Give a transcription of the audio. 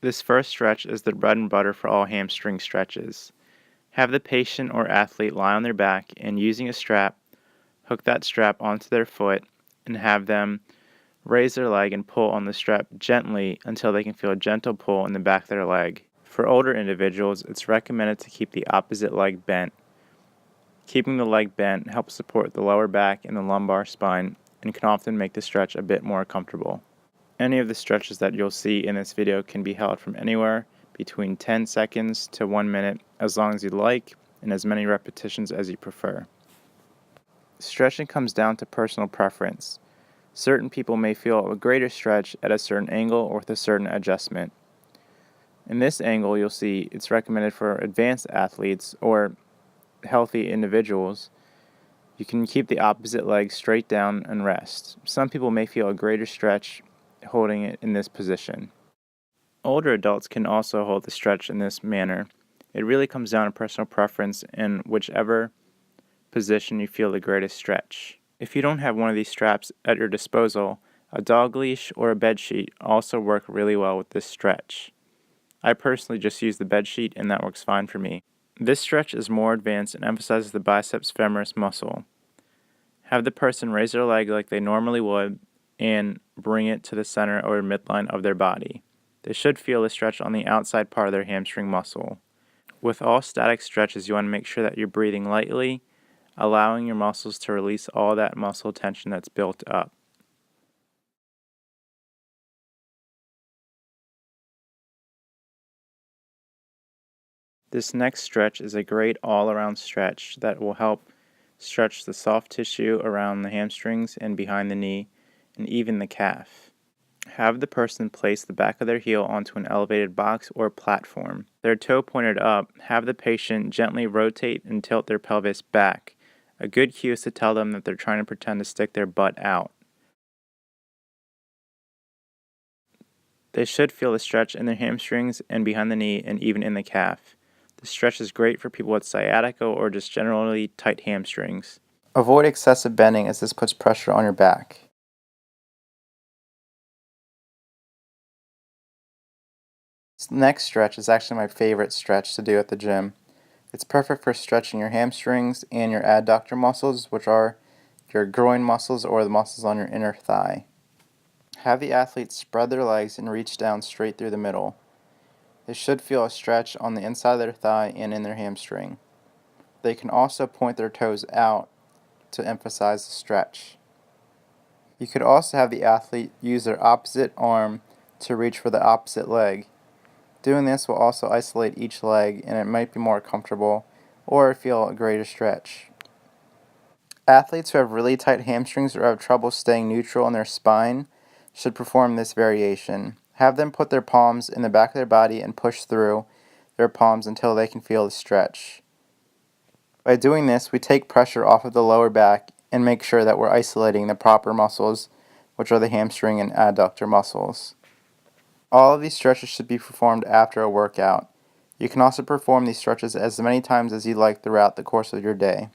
This first stretch is the bread and butter for all hamstring stretches. Have the patient or athlete lie on their back and using a strap, hook that strap onto their foot and have them raise their leg and pull on the strap gently until they can feel a gentle pull in the back of their leg. For older individuals, it's recommended to keep the opposite leg bent. Keeping the leg bent helps support the lower back and the lumbar spine and can often make the stretch a bit more comfortable. Any of the stretches that you'll see in this video can be held from anywhere between 10 seconds to 1 minute as long as you like and as many repetitions as you prefer. Stretching comes down to personal preference. Certain people may feel a greater stretch at a certain angle or with a certain adjustment. In this angle, you'll see it's recommended for advanced athletes or healthy individuals. You can keep the opposite leg straight down and rest. Some people may feel a greater stretch holding it in this position. Older adults can also hold the stretch in this manner. It really comes down to personal preference and whichever position you feel the greatest stretch. If you don't have one of these straps at your disposal, a dog leash or a bed sheet also work really well with this stretch. I personally just use the bed sheet and that works fine for me. This stretch is more advanced and emphasizes the biceps femoris muscle. Have the person raise their leg like they normally would and bring it to the center or midline of their body. They should feel the stretch on the outside part of their hamstring muscle. With all static stretches, you want to make sure that you're breathing lightly, allowing your muscles to release all that muscle tension that's built up. This next stretch is a great all-around stretch that will help stretch the soft tissue around the hamstrings and behind the knee and even the calf. Have the person place the back of their heel onto an elevated box or platform. Their toe pointed up, have the patient gently rotate and tilt their pelvis back. A good cue is to tell them that they're trying to pretend to stick their butt out. They should feel the stretch in their hamstrings and behind the knee and even in the calf. The stretch is great for people with sciatica or just generally tight hamstrings. Avoid excessive bending as this puts pressure on your back. This next stretch is actually my favorite stretch to do at the gym. It's perfect for stretching your hamstrings and your adductor muscles, which are your groin muscles or the muscles on your inner thigh. Have the athlete spread their legs and reach down straight through the middle. They should feel a stretch on the inside of their thigh and in their hamstring. They can also point their toes out to emphasize the stretch. You could also have the athlete use their opposite arm to reach for the opposite leg. Doing this will also isolate each leg and it might be more comfortable or feel a greater stretch. Athletes who have really tight hamstrings or have trouble staying neutral in their spine should perform this variation. Have them put their palms in the back of their body and push through their palms until they can feel the stretch. By doing this, we take pressure off of the lower back and make sure that we're isolating the proper muscles, which are the hamstring and adductor muscles. All of these stretches should be performed after a workout. You can also perform these stretches as many times as you like throughout the course of your day.